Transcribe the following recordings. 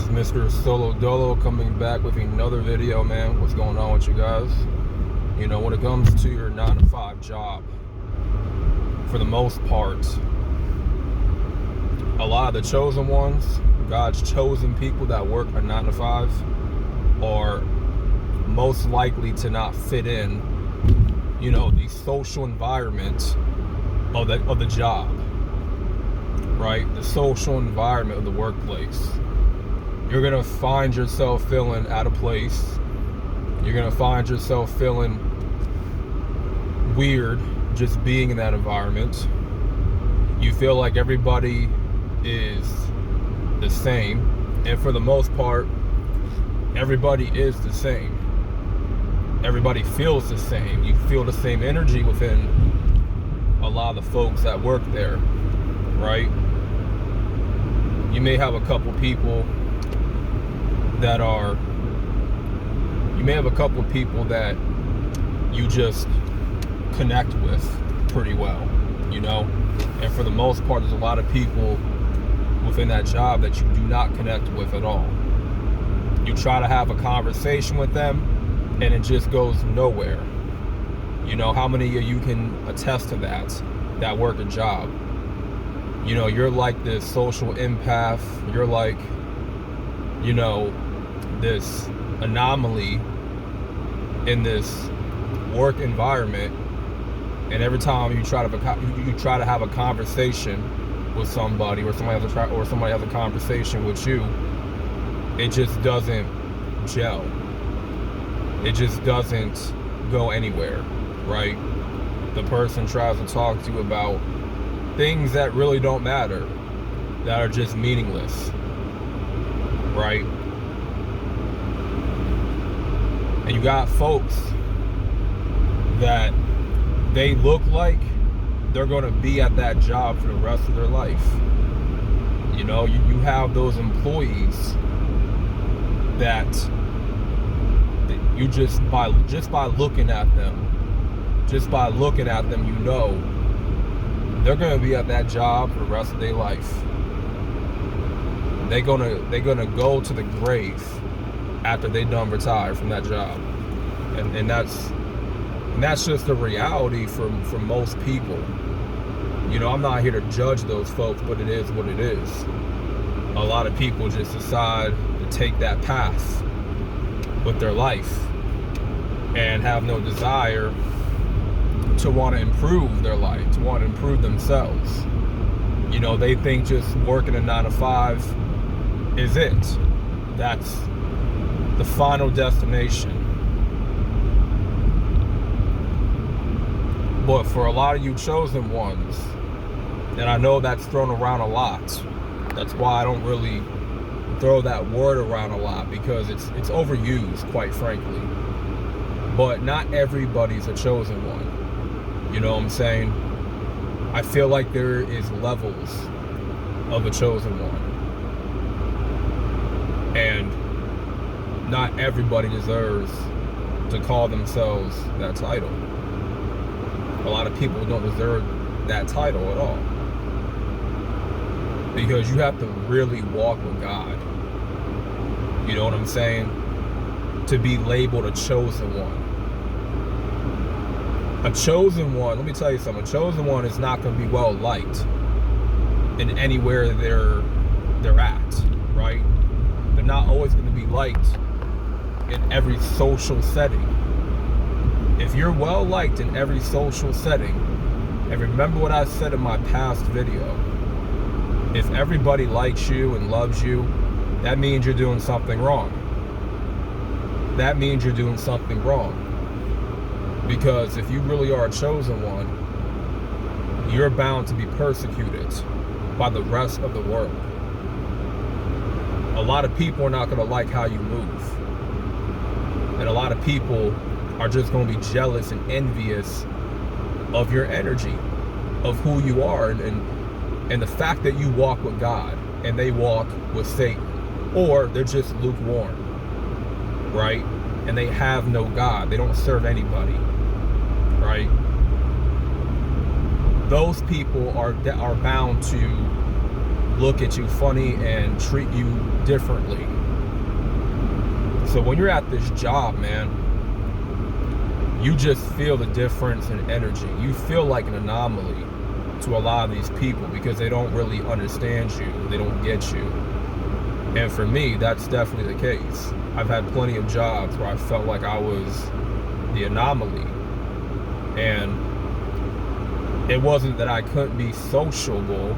is Mr. Solo Dolo coming back with another video, man. What's going on with you guys? You know, when it comes to your 9-to-5 job, for the most part, a lot of the chosen ones, God's chosen people that work a 9-to-5 are most likely to not fit in, you know, the social environment of the job, right? The social environment of the workplace. You're gonna find yourself feeling out of place. You're gonna find yourself feeling weird just being in that environment. You feel like everybody is the same, and for the most part, everybody is the same. Everybody feels the same. You feel the same energy within a lot of the folks that work there, right? You may have a couple people that you just connect with pretty well, you know? And for the most part, there's a lot of people within that job that you do not connect with at all. You try to have a conversation with them and it just goes nowhere. You know, how many of you can attest to that work a job? You know, you're like this social empath. You're like, you know, this anomaly in this work environment, and every time you try to have a conversation with somebody, or somebody has a conversation with you, it just doesn't gel. It just doesn't go anywhere, right? The person tries to talk to you about things that really don't matter, that are just meaningless, right? And you got folks that they look like they're gonna be at that job for the rest of their life. You know, you have those employees that you just by looking at them, you know they're gonna be at that job for the rest of their life. They're gonna go to the grave after they done retire from that job, and that's just the reality for most people. You know, I'm not here to judge those folks, but it is what it is. A lot of people just decide to take that path with their life and have no desire to want to improve their life, to want to improve themselves. You know, they think just working a 9-to-5 is it. That's the final destination. But for a lot of you chosen ones, and I know that's thrown around a lot, that's why I don't really throw that word around a lot, because it's overused, quite frankly. But not everybody's a chosen one. You know what I'm saying? I feel like there is levels of a chosen one. And not everybody deserves to call themselves that title. A lot of people don't deserve that title at all. Because you have to really walk with God. You know what I'm saying? To be labeled a chosen one. A chosen one, let me tell you something, a chosen one is not going to be well liked in anywhere they're at, right? They're not always going to be liked in every social setting. If you're well liked in every social setting, and remember what I said in my past video, if everybody likes you and loves you, that means you're doing something wrong. That means you're doing something wrong. Because if you really are a chosen one, you're bound to be persecuted by the rest of the world. A lot of people are not going to like how you move. And a lot of people are just going to be jealous and envious of your energy, of who you are, and the fact that you walk with God and they walk with Satan, or they're just lukewarm, right? And they have no God. They don't serve anybody, right? Those people are bound to look at you funny and treat you differently. So when you're at this job, man, you just feel the difference in energy. You feel like an anomaly to a lot of these people because they don't really understand you. They don't get you. And for me, that's definitely the case. I've had plenty of jobs where I felt like I was the anomaly. And it wasn't that I couldn't be sociable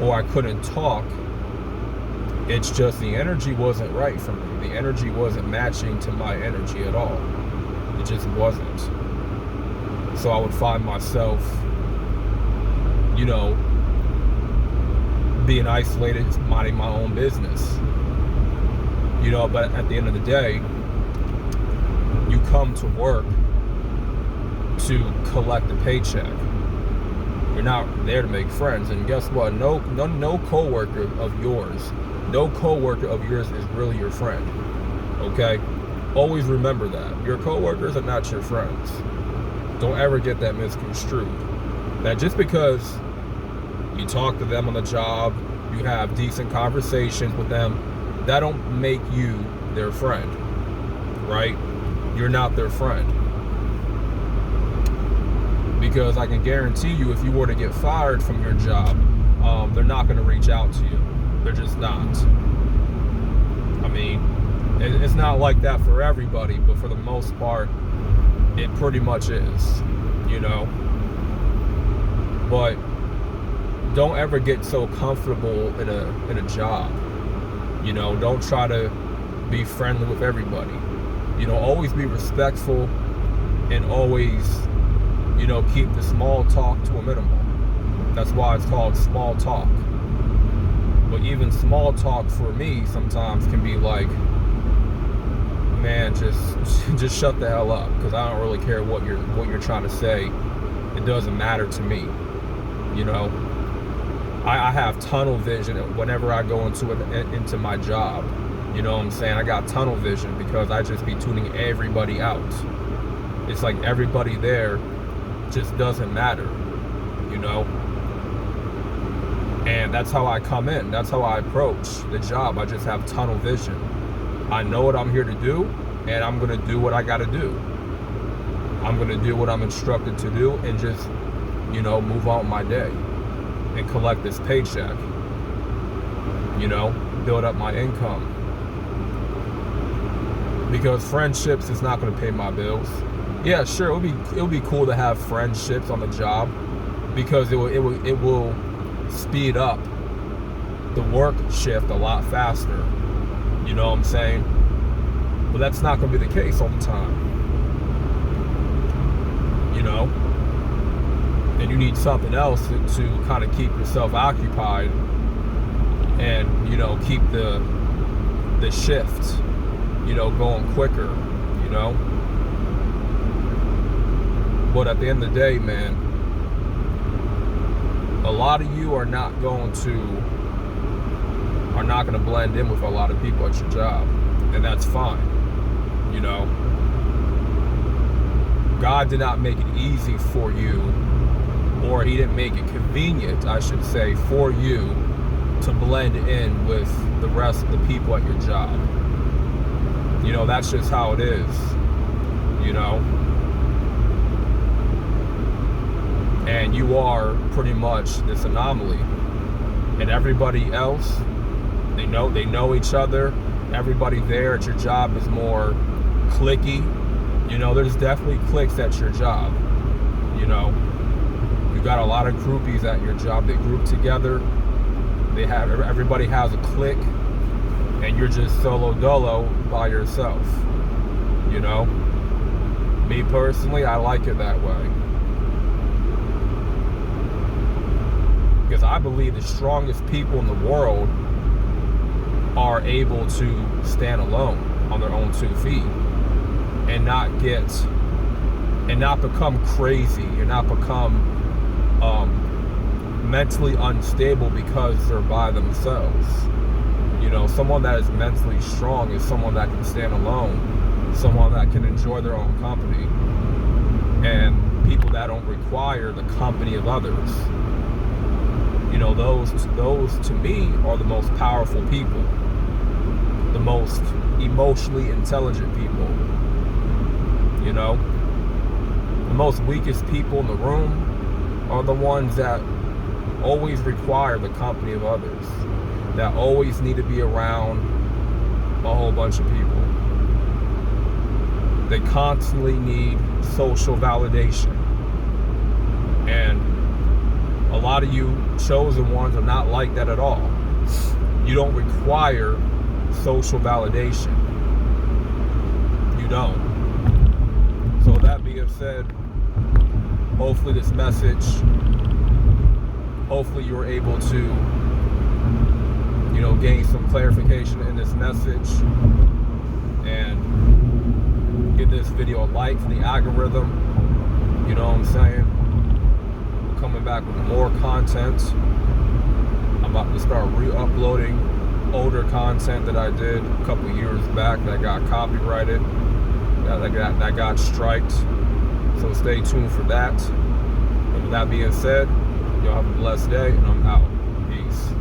or I couldn't talk. It's just the energy wasn't right for me. The energy wasn't matching to my energy at all. It just wasn't. So I would find myself, you know, being isolated, minding my own business. You know, but at the end of the day, you come to work to collect a paycheck. You're not there to make friends. And guess what? No coworker of yours, no coworker of yours is really your friend. Okay? Always remember that. Your coworkers are not your friends. Don't ever get that misconstrued. That just because you talk to them on the job, you have decent conversations with them, that don't make you their friend, right? You're not their friend. Because I can guarantee you, if you were to get fired from your job, they're not going to reach out to you. They're just not. I mean, it's not like that for everybody, but for the most part, it pretty much is, you know. But don't ever get so comfortable in a job. You know, don't try to be friendly with everybody. You know, always be respectful and always, you know, keep the small talk to a minimum. That's why it's called small talk. But even small talk for me sometimes can be like, man, just shut the hell up, because I don't really care what you're trying to say. It doesn't matter to me. You know, I have tunnel vision whenever I go into my job. You know what I'm saying? I got tunnel vision because I just be tuning everybody out. It's like everybody there just doesn't matter, you know? And that's how I come in. That's how I approach the job. I just have tunnel vision. I know what I'm here to do, and I'm gonna do what I gotta do. I'm gonna do what I'm instructed to do and just, you know, move on with my day and collect this paycheck, you know, build up my income. Because friendships is not gonna pay my bills. Yeah, sure, it'll be cool to have friendships on the job because it will speed up the work shift a lot faster. You know what I'm saying? But that's not going to be the case all the time. You know? And you need something else to kind of keep yourself occupied and, you know, keep the shift, you know, going quicker, you know? But at the end of the day, man, a lot of you are not going to blend in with a lot of people at your job, and that's fine. You know, God did not make it easy for you, or he didn't make it convenient, I should say, for you to blend in with the rest of the people at your job. You know, that's just how it is, you know. And you are pretty much this anomaly, and everybody else, they know each other. Everybody there at your job is more cliquey. You know, there's definitely cliques at your job. You know, you got a lot of groupies at your job. They group together. Everybody has a clique, and you're just solo dolo by yourself. You know, me personally, I like it that way. Because I believe the strongest people in the world are able to stand alone on their own 2 feet and not become crazy and not become mentally unstable because they're by themselves. You know, someone that is mentally strong is someone that can stand alone, someone that can enjoy their own company, and people that don't require the company of others. You know, those to me are the most powerful people, the most emotionally intelligent people. You know, the most weakest people in the room are the ones that always require the company of others, that always need to be around a whole bunch of people. They constantly need social validation. And a lot of you chosen ones are not like that at all. You don't require social validation. You don't. So that being said, hopefully this message, hopefully you were able to, you know, gain some clarification in this message and give this video a like for the algorithm. You know what I'm saying? We're coming back with more content. I'm about to start re-uploading older content that I did a couple years back that got copyrighted, that got striked. So stay tuned for that. And with that being said, y'all have a blessed day, and I'm out. Peace.